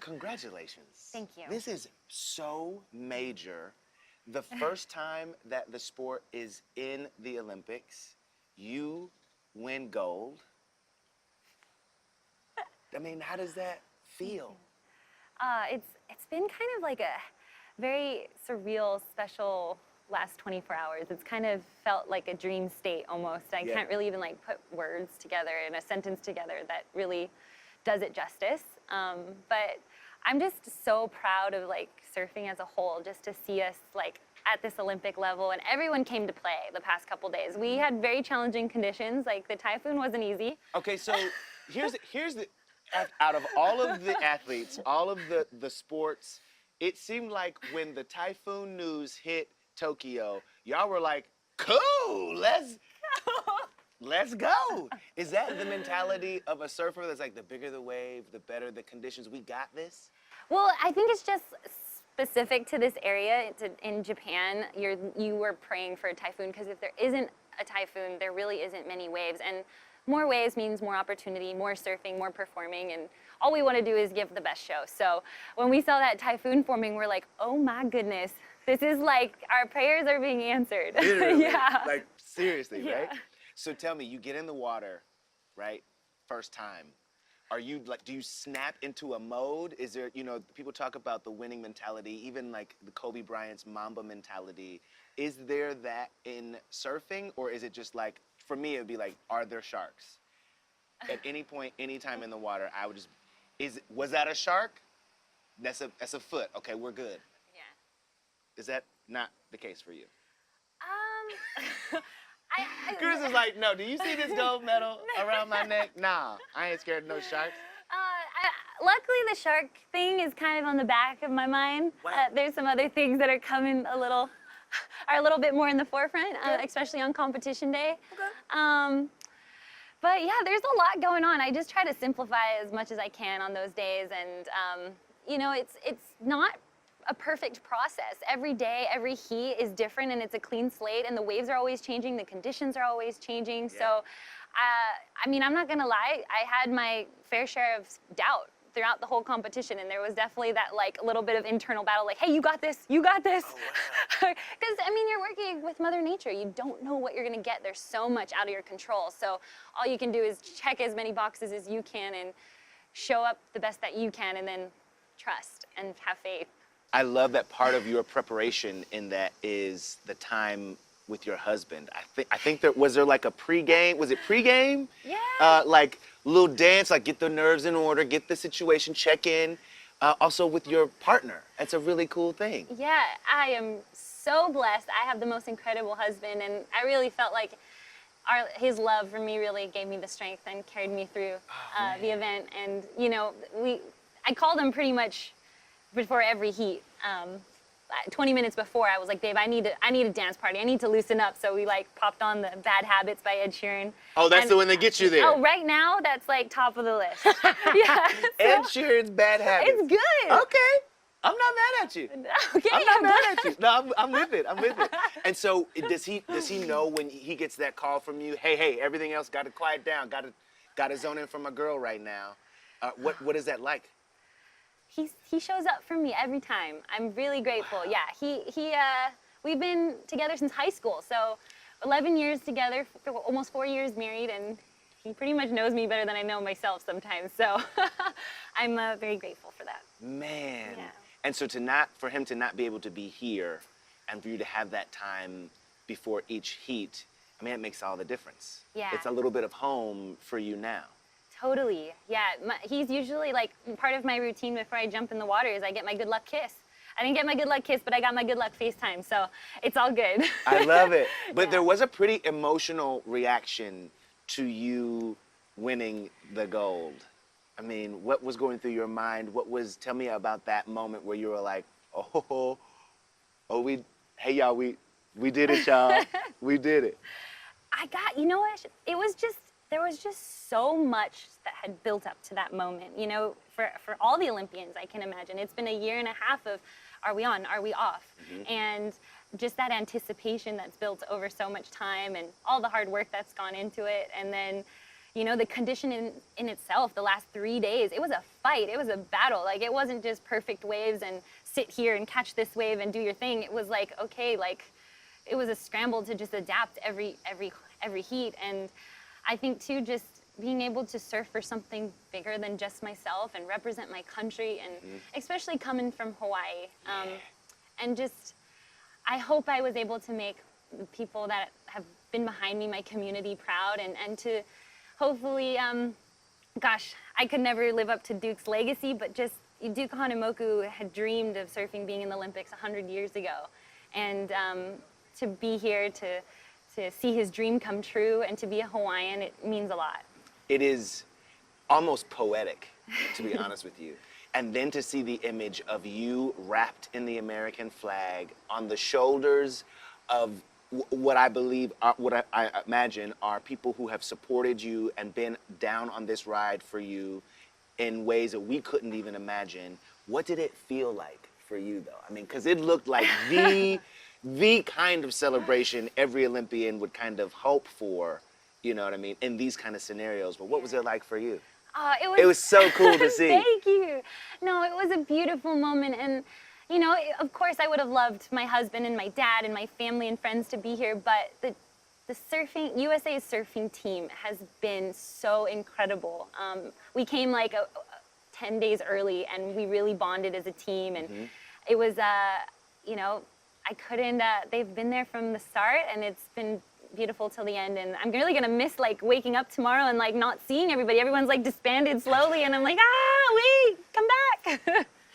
congratulations. Thank you. This is so major. The first time that the sport is in the Olympics, you win gold. I mean, how does that feel? It's been kind of like a very surreal, special last 24 hours. It's kind of felt like a dream state almost. I can't really even like put words together in a sentence together that really does it justice. But I'm just so proud of like surfing as a whole, just to see us like at this Olympic level, and everyone came to play the past couple days. We had very challenging conditions, like the typhoon wasn't easy. Okay, so here's the out of all of the athletes, all of the sports, it seemed like when the typhoon news hit Tokyo, y'all were like, cool, let's go. Is that the mentality of a surfer that's like the bigger the wave, the better the conditions, we got this? Well, I think it's just specific to this area. In Japan, you were praying for a typhoon, because if there isn't a typhoon, there really isn't many waves. And more waves means more opportunity, more surfing, more performing, and all we want to do is give the best show. So when we saw that typhoon forming, we're like, oh my goodness, this is like our prayers are being answered. Literally, yeah. like seriously, Yeah. right? So tell me, you get in the water, right? First time. Are you like, do you snap into a mode? Is there, you know, people talk about the winning mentality, even like the Kobe Bryant's Mamba mentality. Is there that in surfing, or is it just like, for me, it would be like, are there sharks? At any point, anytime in the water, I would just, was that a shark? That's a foot. Okay, we're good. Yeah. Is that not the case for you? Carissa's is like, no, do you see this gold medal around my neck? Nah, I ain't scared of no sharks. Luckily, the shark thing is kind of on the back of my mind. Wow. There's some other things that are coming are a little bit more in the forefront, especially on competition day. Okay. But yeah, there's a lot going on. I just try to simplify as much as I can on those days, and you know, it's not a perfect process. Every day, every heat is different, and it's a clean slate, and the waves are always changing, the conditions are always changing. Yeah. So, I mean, I'm not gonna lie, I had my fair share of doubt throughout the whole competition, and there was definitely that like little bit of internal battle, like, hey, you got this, you got this. Because, I mean, you're working with Mother Nature. You don't know what you're gonna get. There's so much out of your control. So all you can do is check as many boxes as you can and show up the best that you can, and then trust and have faith. I love that part of your preparation in that is the time with your husband. I think was there like a pregame? Was it pregame? Yeah. Like little dance, like get the nerves in order, get the situation, check in. Also with your partner. That's a really cool thing. Yeah, I am so blessed. I have the most incredible husband, and I really felt like his love for me really gave me the strength and carried me through the event. And you know, I called him pretty much before every heat. 20 minutes before, I was like, Dave, I need a dance party. I need to loosen up. So we like popped on the Bad Habits by Ed Sheeran. Oh, that's the one that gets you there. Oh, right now, that's like top of the list. Yeah. So, Ed Sheeran's Bad Habits. It's good. Okay. I'm not mad at you. Okay. I'm not mad at you. No, I'm with it. I'm with it. And so does he know when he gets that call from you, hey, everything else got to quiet down, got to zone in for my girl right now. What is that like? He shows up for me every time. I'm really grateful. Wow. Yeah, we've been together since high school, so 11 years together, almost 4 years married, and he pretty much knows me better than I know myself sometimes. So I'm very grateful for that. Man. Yeah. And so for him to not be able to be here, and for you to have that time before each heat, I mean, it makes all the difference. Yeah. It's a little bit of home for you now. Totally, yeah. He's usually like, part of my routine before I jump in the water is I get my good luck kiss. I didn't get my good luck kiss, but I got my good luck FaceTime, so it's all good. I love it. But yeah. There was a pretty emotional reaction to you winning the gold. I mean, what was going through your mind? Tell me about that moment where you were like, hey y'all, we did it, y'all. We did it. You know what, there was just so much that had built up to that moment, you know, for all the Olympians, I can imagine. It's been a year and a half of, are we on, are we off? Mm-hmm. And just that anticipation that's built over so much time and all the hard work that's gone into it. And then, You know, the condition in itself, the last 3 days, it was a fight. It was a battle. Like, it wasn't just perfect waves and sit here and catch this wave and do your thing. It was like, okay, like, it was a scramble to just adapt every heat. And I think too, just being able to surf for something bigger than just myself and represent my country, and especially coming from Hawaii. And just, I hope I was able to make the people that have been behind me, my community, proud, and to hopefully, gosh, I could never live up to Duke's legacy, but just Duke Kahanamoku had dreamed of surfing being in the Olympics 100 years ago. And to be here to see his dream come true and to be a Hawaiian, it means a lot. It is almost poetic, to be honest with you. And then to see the image of you wrapped in the American flag on the shoulders of what I believe, what I imagine are people who have supported you and been down on this ride for you in ways that we couldn't even imagine. What did it feel like for you, though? I mean, because it looked like the kind of celebration every Olympian would kind of hope for, you know what I mean, in these kind of scenarios. But what was it like for you? It was so cool to see. Thank you. No, it was a beautiful moment. And, you know, of course I would have loved my husband and my dad and my family and friends to be here, but the surfing, USA's surfing team has been so incredible. We came like 10 days early, and we really bonded as a team. And it was, you know, I couldn't, they've been there from the start, and it's been beautiful till the end. And I'm really gonna miss like waking up tomorrow and like not seeing everybody. Everyone's like disbanded slowly, and I'm like, wait, come back.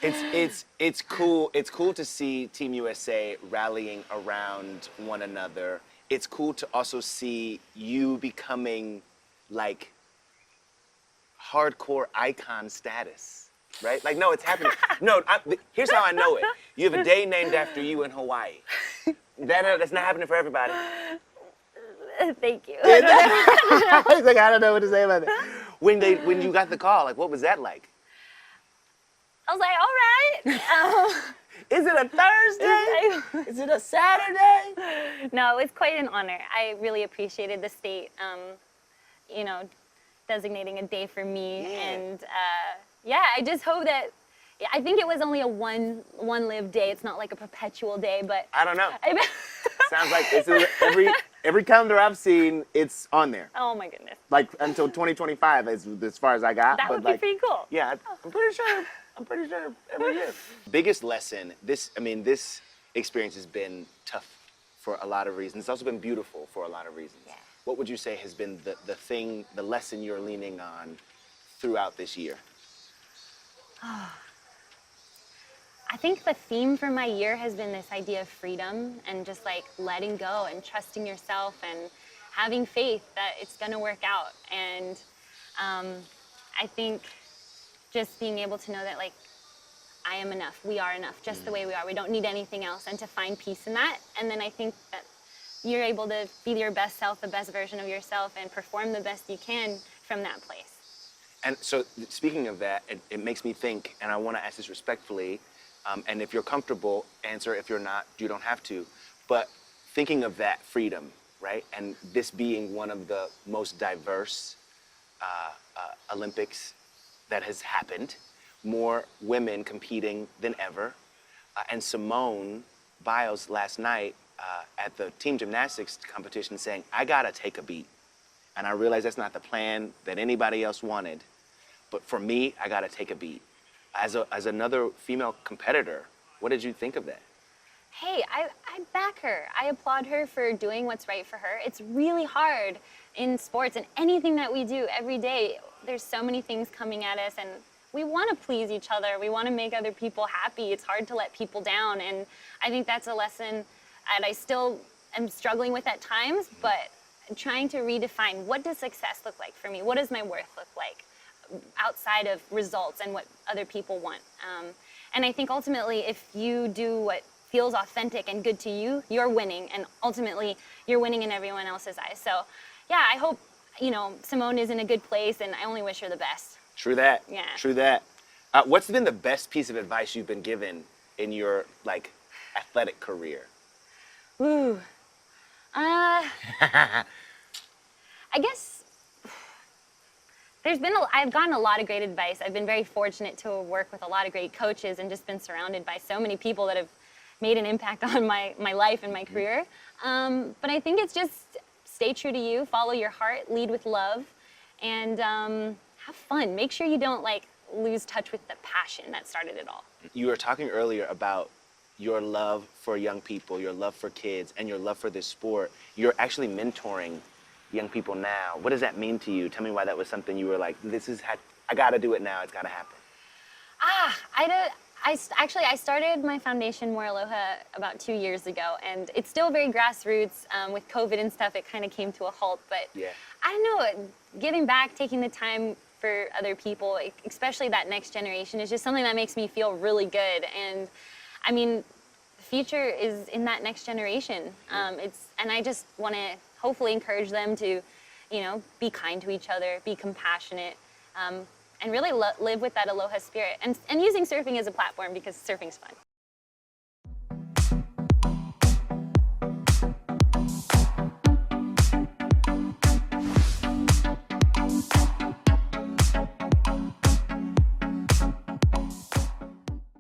It's cool. It's cool to see Team USA rallying around one another. It's cool to also see you becoming like hardcore icon status, right? Like, no, it's happening. No, here's how I know it. You have a day named after you in Hawaii. That's not happening for everybody. Thank you. He's like, I don't know what to say about that. When you got the call, like, what was that like? I was like, all right. Is it a Thursday? Is it a Saturday? No, it was quite an honor. I really appreciated the state, you know, designating a day for me. Yeah. And yeah, I just hope that, I think it was only a one live day. It's not like a perpetual day, but. I don't know. Sounds like it's every calendar I've seen, it's on there. Oh my goodness. Like until 2025, as far as I got. That would be pretty cool. Yeah, I'm pretty sure every year. Biggest lesson, this experience has been tough for a lot of reasons. It's also been beautiful for a lot of reasons. Yeah. What would you say has been the lesson you're leaning on throughout this year? I think the theme for my year has been this idea of freedom and just like letting go and trusting yourself and having faith that it's gonna work out. And I think just being able to know that like I am enough, we are enough, just the way we are. We don't need anything else, and to find peace in that. And then I think that you're able to be your best self, the best version of yourself, and perform the best you can from that place. And so speaking of that, it makes me think, and I want to ask this respectfully, and if you're comfortable, answer. If you're not, you don't have to. But thinking of that freedom, right? And this being one of the most diverse Olympics that has happened, more women competing than ever. And Simone Biles last night at the team gymnastics competition saying, I gotta take a beat. And I realize that's not the plan that anybody else wanted. But for me, I gotta take a beat. As another female competitor, what did you think of that? Hey, I back her. I applaud her for doing what's right for her. It's really hard in sports and anything that we do every day. There's so many things coming at us, and we want to please each other. We want to make other people happy. It's hard to let people down, and I think that's a lesson that I still am struggling with at times, but trying to redefine, what does success look like for me? What does my worth look like outside of results and what other people want? And I think ultimately, if you do what feels authentic and good to you, you're winning, and ultimately you're winning in everyone else's eyes. So yeah, I hope, you know, Simone is in a good place, and I only wish her the best. True that. Yeah. True that. What's been the best piece of advice you've been given in your like athletic career? Ooh. I guess I've gotten a lot of great advice. I've been very fortunate to work with a lot of great coaches and just been surrounded by so many people that have made an impact on my life and my career. But I think it's just stay true to you, follow your heart, lead with love, and have fun. Make sure you don't lose touch with the passion that started it all. You were talking earlier about your love for young people, your love for kids, and your love for this sport. You're actually mentoring young people now. What does that mean to you? Tell me why that was something you were like, I gotta do it now, it's gotta happen. I started my foundation, More Aloha, about 2 years ago, and it's still very grassroots. With COVID and stuff, it kind of came to a halt, but Yeah. I don't know, giving back, taking the time for other people, especially that next generation, is just something that makes me feel really good. And I mean, the future is in that next generation. And I just want to hopefully encourage them to, be kind to each other, be compassionate, and really live with that aloha spirit. And using surfing as a platform, because surfing's fun.